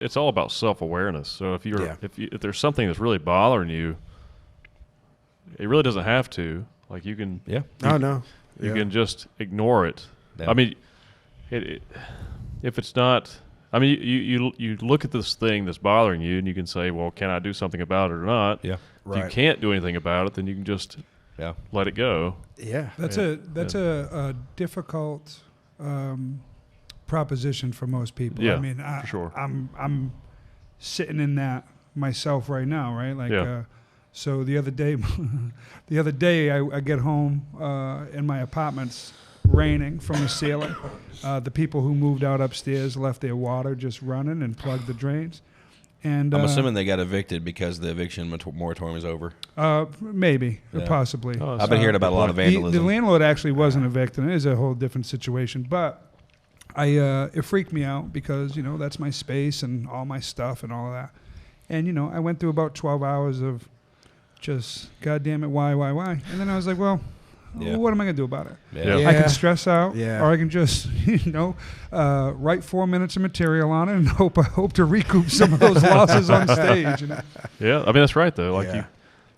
it's all about self-awareness. So if there's something that's really bothering you, it really doesn't have to. Like you can you can just ignore it. Yeah. I mean, if it's not, I mean, you look at this thing that's bothering you, and you can say, well, can I do something about it or not? Yeah. Right. If you can't do anything about it, then you can just let it go. Yeah. That's a difficult proposition for most people. Yeah, I mean, for sure. I'm sitting in that myself right now, right? Like, so the other day, I get home and my apartment's raining from the ceiling. The people who moved out upstairs left their water just running and plugged the drains. And I'm assuming they got evicted because the eviction moratorium is over. Maybe, or possibly. Oh, I've been hearing about a lot of vandalism. The landlord actually wasn't evicted. It is a whole different situation. But it freaked me out because, that's my space and all my stuff and all of that. And, I went through about 12 hours of just, God damn it, why? And then I was like, well, what am I going to do about it? Yeah. I can stress out, or I can just, write 4 minutes of material on it and hope to recoup some of those losses on stage. Yeah, I mean, that's right, though. Like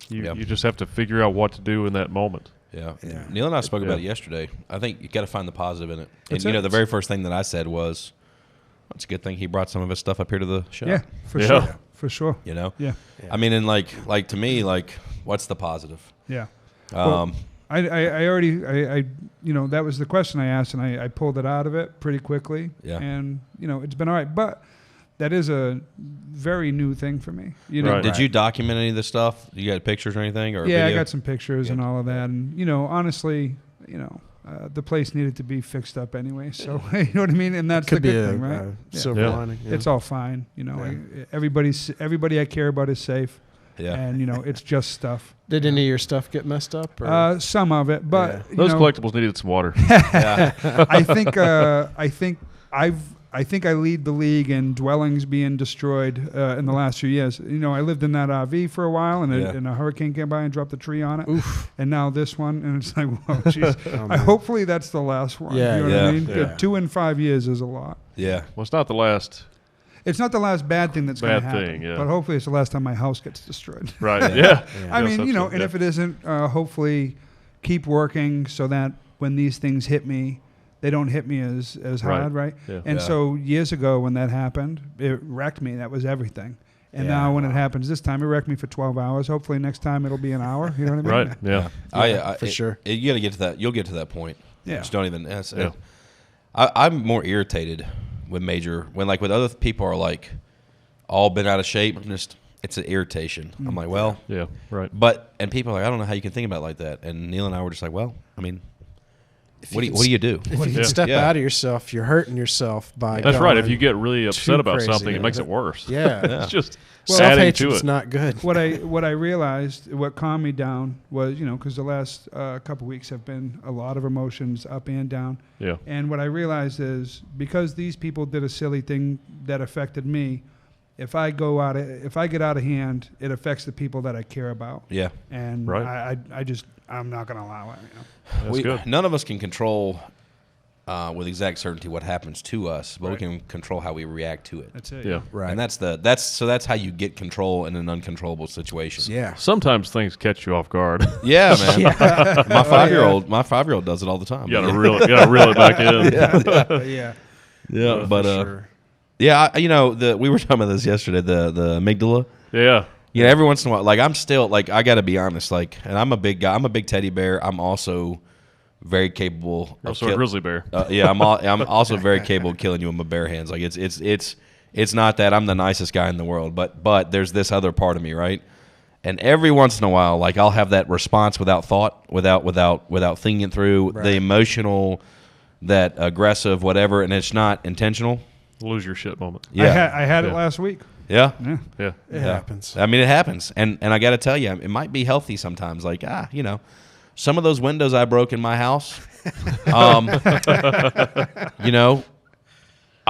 you just have to figure out what to do in that moment. Yeah. Neil and I spoke about it yesterday. I think you got to find the positive in it. That's and, the very first thing that I said was, it's a good thing he brought some of his stuff up here to the show. Yeah, for sure. For sure. Yeah. I mean, and like to me, like, what's the positive? Yeah. I already, that was the question I asked, and I pulled it out of it pretty quickly. Yeah. And, it's been all right. But that is a very new thing for me. Right. Did you document any of this stuff? You got pictures or anything? Or yeah, video? I got some pictures and all of that. And, honestly, the place needed to be fixed up anyway. So, you know what I mean? And that's the good thing, right? Silver lining. Yeah. It's all fine. Everybody I care about is safe. Yeah. And, it's just stuff. Did any of your stuff get messed up? Or? Some of it, but those collectibles needed some water. I think I lead the league in dwellings being destroyed in the last few years. I lived in that RV for a while, and a hurricane came by and dropped a tree on it. Oof. And now this one, and it's like, whoa, jeez. Hopefully that's the last one. Yeah, you know what I mean? Yeah. 2 in 5 years is a lot. Yeah. Well, it's not the last. It's not the last bad thing that's going to happen. Yeah. But hopefully it's the last time my house gets destroyed. Right. Yeah. I mean, and if it isn't, hopefully keep working so that when these things hit me, they don't hit me as hard, right? Yeah. And so years ago when that happened, it wrecked me. That was everything. And now when it happens this time, it wrecked me for 12 hours. Hopefully next time it'll be an hour. You know what I mean? Right. Yeah. For sure. You got to get to that. You'll get to that point. Yeah. Just don't even. I'm more irritated when with other people are like all been out of shape. It's an irritation. I'm like, well, yeah, right. And people are like, I don't know how you can think about it like that. And Neil and I were just like, well, I mean, what do you do? If you can step out of yourself, you're hurting yourself by. That's right. If you get really upset about crazy, something, it makes it worse. Yeah. It's just self-hatred's not good. What I realized, what calmed me down was, because the last couple weeks have been a lot of emotions up and down. Yeah. And what I realized is because these people did a silly thing that affected me, if I get out of hand, it affects the people that I care about. Yeah. And I'm not going to allow it. That's good. None of us can control with exact certainty what happens to us, but we can control how we react to it. That's it. Yeah. Right. And that's how you get control in an uncontrollable situation. Yeah. Sometimes things catch you off guard. Yeah, man. My 5-year-old does it all the time. You gotta reel it back in. Yeah. But sure. yeah, we were talking about this yesterday. The amygdala. Yeah. Yeah. Every once in a while, like I'm still like I got to be honest. Like, and I'm a big guy. I'm a big teddy bear. I'm also very capable. You're also a grizzly bear. Yeah, I'm also very capable of killing you with my bare hands. Like it's not that I'm the nicest guy in the world, but there's this other part of me, right? And every once in a while, like I'll have that response without thought, without thinking it through, the emotional, that aggressive, whatever, and it's not intentional. Lose your shit moment. Yeah, I had it last week. Yeah. Yeah. It happens. I mean, it happens, and I got to tell you, it might be healthy sometimes. Like some of those windows I broke in my house, I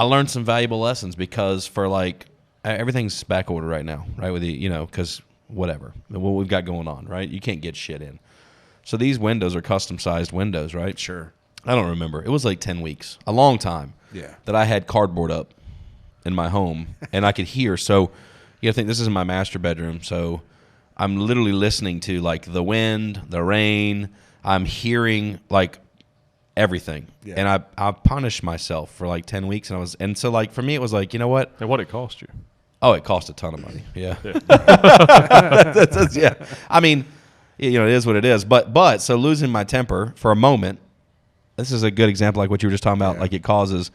learned some valuable lessons because for like everything's back order right now, right? With because whatever what we've got going on, right? You can't get shit in. So these windows are custom sized windows, right? Sure. I don't remember. It was like 10 weeks, a long time. Yeah. That I had cardboard up in my home, and I could hear. So, you know, think this is my master bedroom. So, I'm literally listening to like the wind, the rain. I'm hearing like everything, and I punished myself for like 10 weeks, and so like for me, it was like, you know what? And what it cost you? Oh, it cost a ton of money. Yeah. Yeah. I mean, you know, it is what it is. But so losing my temper for a moment, this is a good example, like what you were just talking about. Like it causes,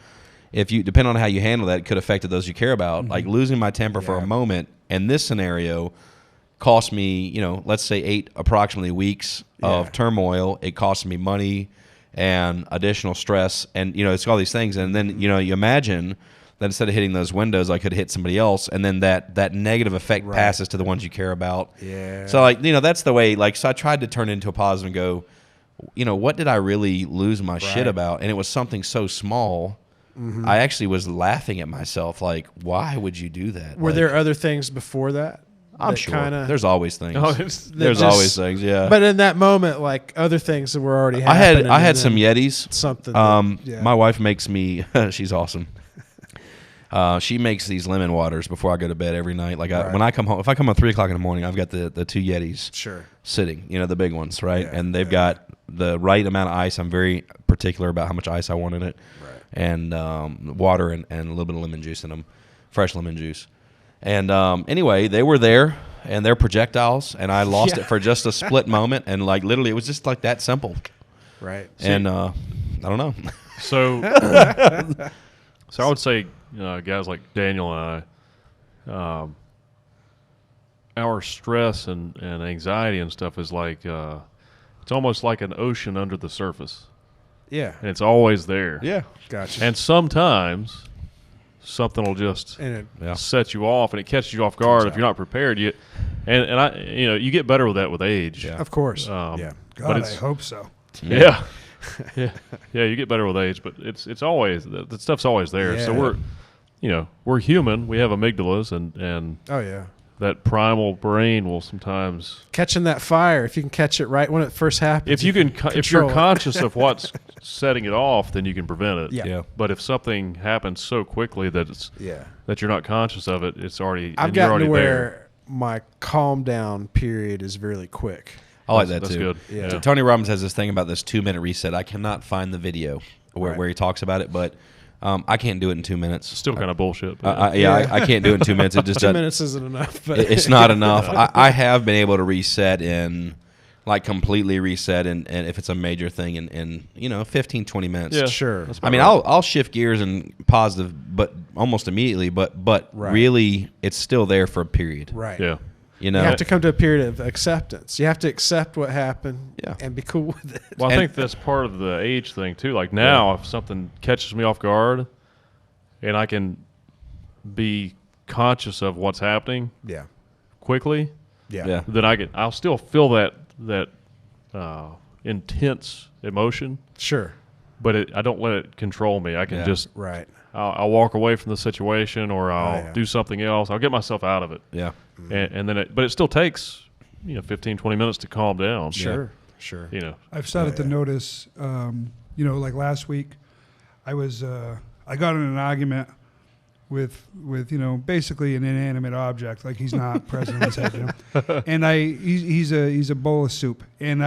if you depend on how you handle that, it could affect those you care about. Like losing my temper for a moment, and this scenario cost me, you know, let's say 8 approximately weeks of turmoil. It cost me money and additional stress, and you know, it's all these things. And then, you know, you imagine that instead of hitting those windows, I could hit somebody else, and then that negative effect passes to the ones you care about. Yeah. So like, you know, that's the way. Like, so I tried to turn it into a positive and go, you know, what did I really lose my shit about? And it was something so small. I actually was laughing at myself. Like, why would you do that? Were there other things before that? I'm sure. There's always things. There's always things, yeah. But in that moment, like other things that were already happening. I had some Yetis. Something. My wife makes me. She's awesome. She makes these lemon waters before I go to bed every night. Like when I come home, if I come home at 3 o'clock in the morning, I've got the 2 Yetis sitting. You know, the big ones, right? Yeah, and they've got the right amount of ice. I'm very particular about how much ice I want in it, and water and a little bit of lemon juice in them, fresh lemon juice. And anyway, they were there, and they're projectiles, and I lost it for just a split moment, and like literally, it was just like that simple. Right. And I don't know. So, so I would say, guys like Daniel and I, our stress and anxiety and stuff is like it's almost like an ocean under the surface. Yeah. And it's always there. Yeah. Gotcha. And sometimes something will just set you off, and it catches you off guard if you're not prepared. You get better with that with age. Yeah. Of course. God, I hope so. Yeah. Yeah, you get better with age, but it's always that stuff's always there. Yeah. So we're human. We have amygdalas, and that primal brain will sometimes catching that fire. If you can catch it right when it first happens, if you're conscious of what's setting it off, then you can prevent it. Yeah. But if something happens so quickly that that you're not conscious of it, it's already I've gotten to where my calm down period is really quick. I like that that's too. Good. Yeah. So Tony Robbins has this thing about this 2-minute reset. I cannot find the video where he talks about it, but I can't do it in 2 minutes. Still kind of bullshit. I can't do it in 2 minutes. It just 2 minutes isn't enough. But it's not enough. I have been able to reset completely reset, and if it's a major thing in 15, 20 minutes. Yeah, sure. I mean, I'll shift gears and positive, but almost immediately. But really, it's still there for a period. Right. Yeah. You have to come to a period of acceptance. You have to accept what happened and be cool with it. Well, I think that's part of the age thing, too. Like now, if something catches me off guard and I can be conscious of what's happening quickly, then I'll still feel that intense emotion. Sure. But I don't let it control me. I can just I'll walk away from the situation, or I'll do something else. I'll get myself out of it. Yeah. And then but it still takes 15, 20 minutes to calm down. Sure. I've started to notice, like last week, I got in an argument with basically an inanimate object, like he's not present in his head, and he's a bowl of soup, and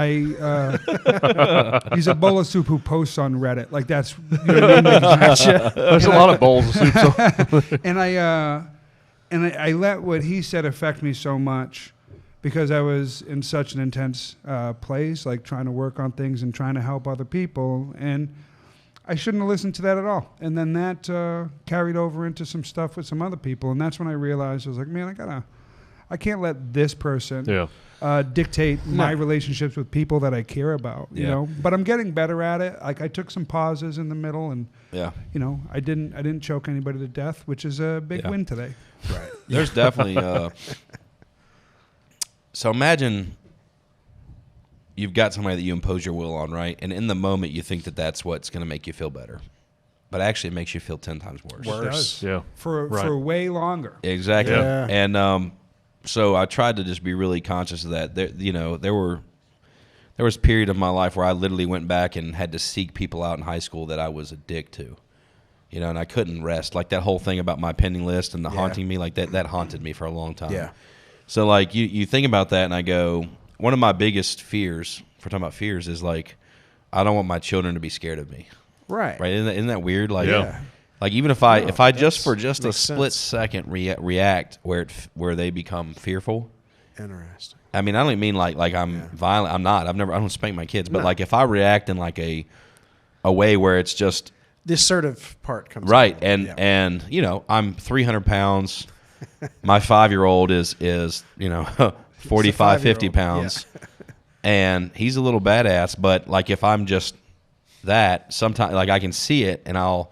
he's a bowl of soup who posts on Reddit, like that's what I mean? There's a lot of bowls of soup. So. And I let what he said affect me so much because I was in such an intense place, like trying to work on things and trying to help other people, and I shouldn't have listened to that at all. And then that carried over into some stuff with some other people, and that's when I realized I was like, man, I can't let this person dictate my relationships with people that I care about. You know, but I'm getting better at it. Like I took some pauses in the middle, and I didn't choke anybody to death, which is a big win today. Right. There's definitely. So imagine you've got somebody that you impose your will on, right? And in the moment, you think that that's what's going to make you feel better. But actually, it makes you feel 10 times worse. Worse. Yeah. For way longer. Exactly. Yeah. And so I tried to just be really conscious of that. There was a period of my life where I literally went back and had to seek people out in high school that I was a dick to. and I couldn't rest. Like that whole thing about my pending list and the haunting me, like that haunted me for a long time. Yeah. So like you think about that, and I go, one of my biggest fears, if we're talking about fears, is like I don't want my children to be scared of me. Right. Right. Isn't that weird? Like, yeah. Like even if I just for just a split second react where they become fearful. Interesting. I mean, I don't mean like I'm violent. I'm not. I don't spank my kids, but like if I react in like a way where it's just the assertive part comes right, out. and I'm 300 pounds. My 5-year-old is 45, 50 pounds, and he's a little badass. But like if I'm just that, sometimes like I can see it, and I'll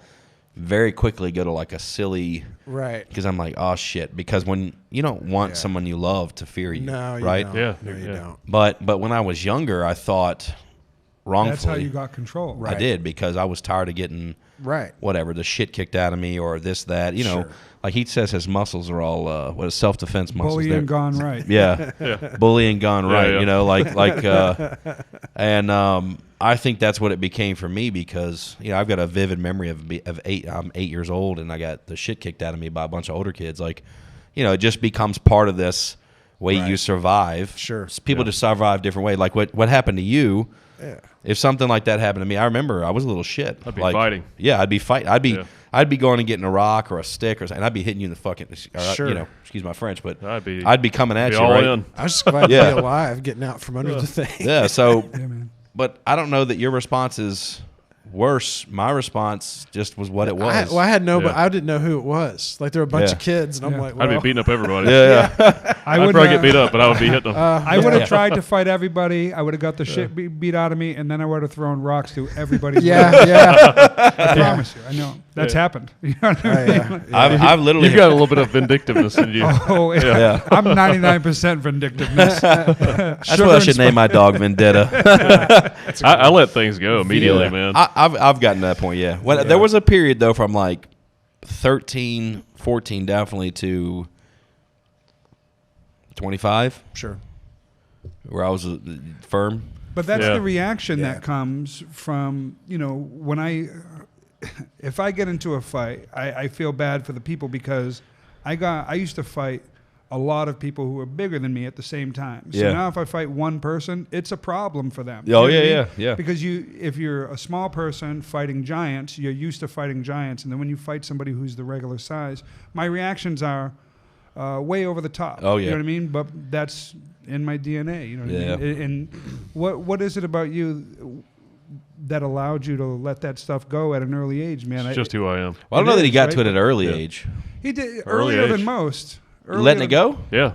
very quickly go to like a silly right because I'm like, oh shit, because when you don't want someone you love to fear you, right? Don't. Yeah, no, you don't. But when I was younger, I thought wrongfully. That's how you got control. Right. I did because I was tired of getting whatever the shit kicked out of me or this that like he says his muscles are all self-defense muscles. Bullying gone right. Yeah, bullying gone right. Yeah. And I think that's what it became for me because I've got a vivid memory of 8. I'm 8 years old and I got the shit kicked out of me by a bunch of older kids. Like, it just becomes part of this way you survive. Sure, people just survive different ways. Like what happened to you. Yeah. If something like that happened to me, I remember I was a little shit. I'd be fighting. Yeah, I'd be fighting. I'd be going and getting a rock or a stick or something. And I'd be hitting you in the fucking. Excuse my French, but I'd be coming at you. All right? in. I was just glad to be alive, getting out from under the thing. Yeah. So, man. But I don't know that your response is worse. My response just was what it was. I had but I didn't know who it was. Like there were a bunch of kids, and I'm like, I'd be beating up everybody. Yeah. I'd probably get beat up, but I would be hitting them. I would have tried to fight everybody. I would have got the shit beat out of me, and then I would have thrown rocks to everybody's way. I promise you. I know. That's happened. You know what I mean? I've literally... You've got a little bit of vindictiveness in you. Oh, yeah. I'm 99% vindictiveness. That's what I should name my dog, Vendetta. I let things go immediately, man. I've gotten to that point, There was a period, though, from like 13, 14 definitely to 25. Sure. Where I was firm. But that's the reaction that comes from, when if I get into a fight, I feel bad for the people because I used to fight a lot of people who were bigger than me at the same time. So now if I fight one person, it's a problem for them. Oh, yeah. Because if you're a small person fighting giants, you're used to fighting giants. And then when you fight somebody who's the regular size, my reactions are way over the top. Oh, yeah. You know what I mean? But that's in my DNA. You know what I mean? And what is it about you that allowed you to let that stuff go at an early age, man? It's just who I am. Well, I don't know that he got to it at an early age. He did earlier than most. Letting it go? Yeah.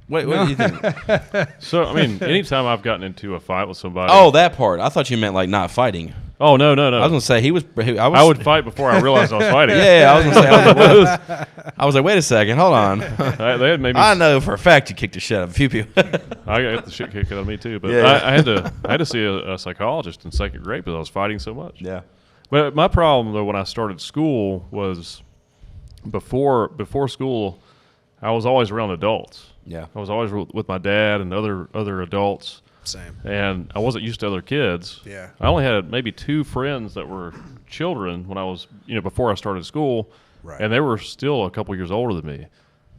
What do you think? So, I mean, anytime I've gotten into a fight with somebody. Oh, that part. I thought you meant like not fighting. Oh, no. I was going to say I would fight before I realized I was fighting. Yeah, I was going to say. I was like, wait a second. Hold on. They had maybe, I know for a fact you kicked the shit out of a few people. I got the shit kicked out of me, too. But I had to see a psychologist in second grade because I was fighting so much. Yeah. But my problem, though, when I started school was before school, I was always around adults. Yeah. I was always with my dad and other adults. Same. And I wasn't used to other kids. Yeah. I only had maybe 2 friends that were children when I was, before I started school. Right. And they were still a couple years older than me.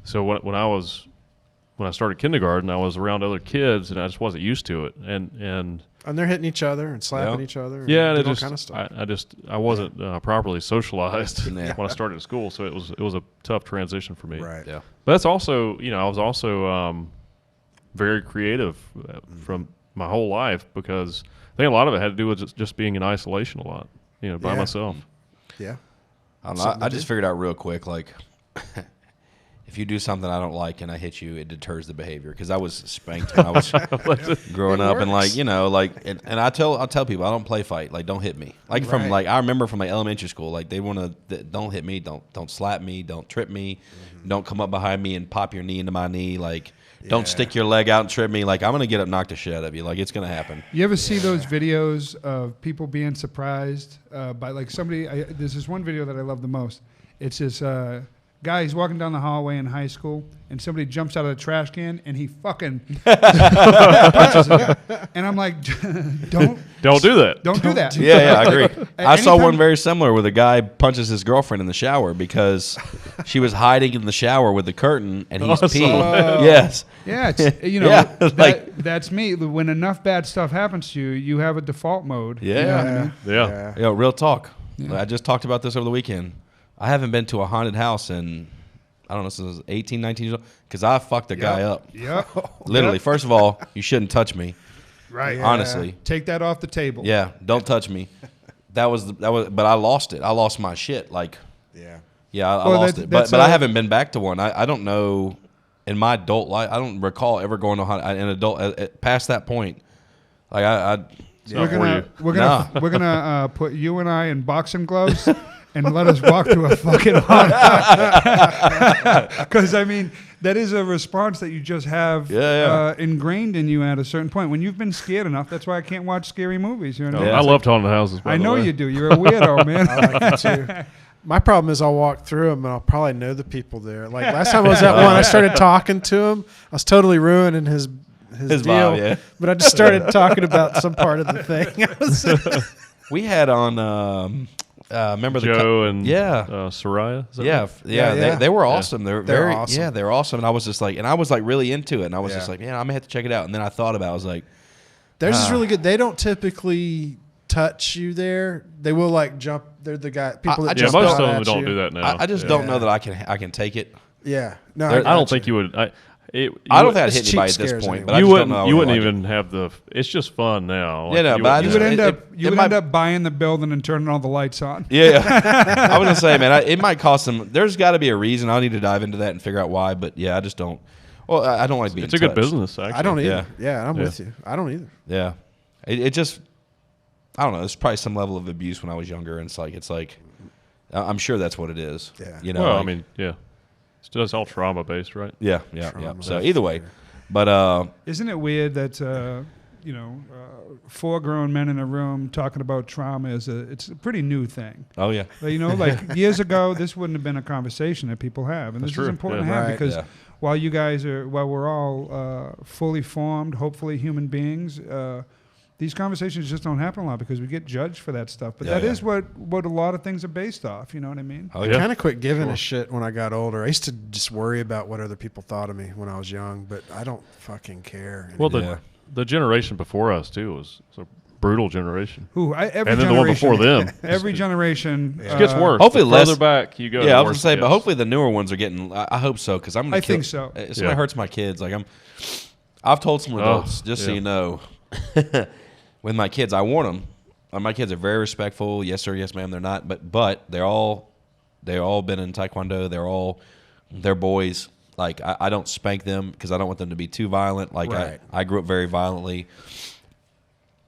So when I started kindergarten, I was around other kids and I just wasn't used to it. And they're hitting each other and slapping each other. And and all kind of stuff. I wasn't properly socialized when I started school. So it was a tough transition for me. Right. Yeah. But that's also, I was also very creative from my whole life because I think a lot of it had to do with just being in isolation a lot, by myself. Yeah. I just figured out real quick, like, if you do something I don't like and I hit you, it deters the behavior. Because I was spanked when I was growing up, and and I tell people I don't play fight, like don't hit me. Like I remember from my elementary school, like they want to don't hit me, don't slap me, don't trip me, don't come up behind me and pop your knee into my knee, like. Don't stick your leg out and trip me. Like, I'm going to get up and knock the shit out of you. Like, it's going to happen. You ever see those videos of people being surprised by, like, somebody? There's this one video that I love the most. It's this Guy, he's walking down the hallway in high school, and somebody jumps out of the trash can, and he fucking punches him. And I'm like, don't do that. Don't do that. Yeah, I agree. I saw one very similar where the guy punches his girlfriend in the shower because she was hiding in the shower with the curtain, and he's peeing. Yes. Yeah, it's, that's me. When enough bad stuff happens to you, you have a default mode. Yeah. You know what I mean? Yeah. Yeah, real talk. Yeah. I just talked about this over the weekend. I haven't been to a haunted house in, I don't know, since I was 18, 19 years old, because I fucked a guy up. Yep. Literally. First of all, you shouldn't touch me. Right. Yeah. Honestly. Take that off the table. Yeah, don't touch me. That was, but I lost it. I lost my shit. Like, I lost it. But I haven't been back to one. I don't know, in my adult life, I don't recall ever going to an adult, past that point. Like, we're gonna put you and I in boxing gloves and let us walk to a fucking haunted house. Because I mean, that is a response that you just have ingrained in you at a certain point. When you've been scared enough, that's why I can't watch scary movies. You know, I loved haunted houses. I know you do. You're a weirdo, man. I like it too. My problem is I'll walk through them and I'll probably know the people there. Like last time I was at one, I started talking to him. I was totally ruining his deal, vibe, but I just started talking about some part of the thing. We had on, remember Joe and Soraya? Right? They were awesome. They're very awesome. Yeah, they were awesome. And I was just like, really into it. And I was just like, man, I'm gonna have to check it out. And then I thought about it. I was like, theirs is really good. They don't typically touch you there. They will like jump. They're the guy. People that jump most out of them at don't you. do that now. I just don't know that I can take it. Yeah, no, I don't think you would. I don't think I'd hit anybody at this point, but you I just don't know. You wouldn't even have the. It's just fun now. Like, but you would end up buying the building and turning all the lights on. Yeah. I was gonna say, man, it might cost them. There's got to be a reason. I'll need to dive into that and figure out why. But yeah, I just don't. Well, I don't like being. It's a good business. Actually, I don't either. Yeah, I'm with you. I don't either. Yeah, it just. I don't know. There's probably some level of abuse when I was younger, and it's like, I'm sure that's what it is. Yeah. You know. Well, like, I mean, yeah. It's all trauma based, right? Yeah. So either way, but isn't it weird that four grown men in a room talking about trauma it's a pretty new thing. Oh yeah. But, like years ago, this wouldn't have been a conversation that people have, and this is important to have because while we're all fully formed, hopefully human beings. These conversations just don't happen a lot because we get judged for that stuff. But that is what a lot of things are based off. You know what I mean? I kind of quit giving a shit when I got older. I used to just worry about what other people thought of me when I was young, but I don't fucking care anymore. Well, the generation before us, too, was a brutal generation. And then the one before them. Every generation. It gets worse. Hopefully further back you go. Yeah, I was going to say, but hopefully the newer ones are getting, I hope so, because I'm going to think so. It hurts my kids. Like I've told some adults, just so you know, with my kids, I warn them. My kids are very respectful. Yes, sir. Yes, ma'am. They're not, but they're all been in Taekwondo. They're boys. Like I don't spank them because I don't want them to be too violent. Like I grew up very violently.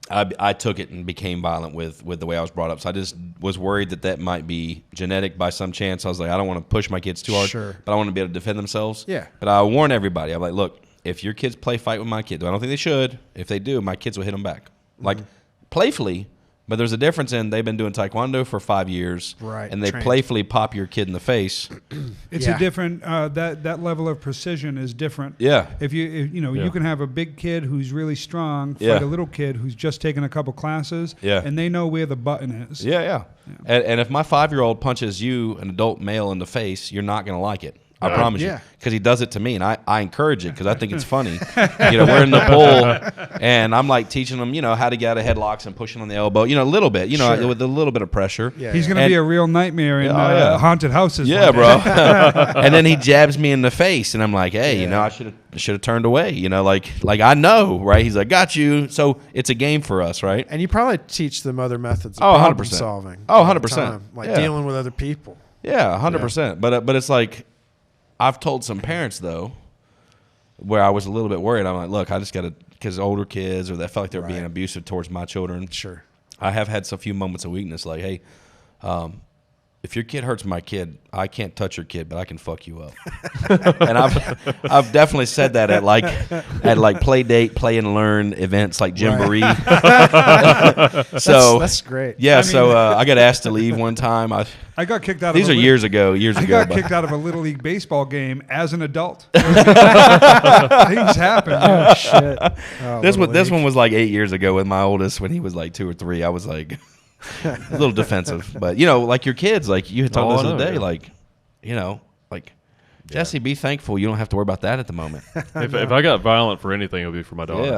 I took it and became violent with the way I was brought up. So I just was worried that might be genetic by some chance. I was like, I don't want to push my kids too hard, but I want to be able to defend themselves. Yeah. But I warn everybody. I'm like, look, if your kids play fight with my kids, I don't think they should. If they do, my kids will hit them back. Like playfully, but there's a difference in they've been doing Taekwondo for 5 years, and they playfully pop your kid in the face. It's a different that level of precision is different. Yeah. If you can have a big kid who's really strong fight a little kid who's just taken a couple classes, and they know where the button is. Yeah. And if my 5-year-old punches you, an adult male, in the face, you're not going to like it. I promise you, because he does it to me, and I encourage it because I think it's funny. We're in the pool, and I'm like teaching him, how to get out of headlocks and pushing on the elbow, a little bit, with a little bit of pressure. Yeah, he's going to be a real nightmare in haunted houses. Yeah, bro. And then he jabs me in the face, and I'm like, hey, I should have turned away. Like I know, right? He's like, got you. So it's a game for us, right? And you probably teach them other methods of problem solving. Oh, 100%. Like dealing with other people. Yeah, 100%. But it's like, I've told some parents, though, where I was a little bit worried. I'm like, look, I just got to, because older kids, or they felt like they're being abusive towards my children. Sure. I have had a few moments of weakness, like, hey, if your kid hurts my kid, I can't touch your kid, but I can fuck you up. And I've definitely said that at play date, play and learn events like Jamboree. So that's great. Yeah, I got asked to leave one time. I got kicked out. These are years ago. I got kicked out of a Little League baseball game as an adult. Things happen. Oh shit! This one was like 8 years ago with my oldest when he was like 2 or 3. I was like a little defensive, but like your kids, like you had told us the other day, like Jesse, be thankful you don't have to worry about that at the moment. If I got violent for anything, it would be for my daughter. Yeah.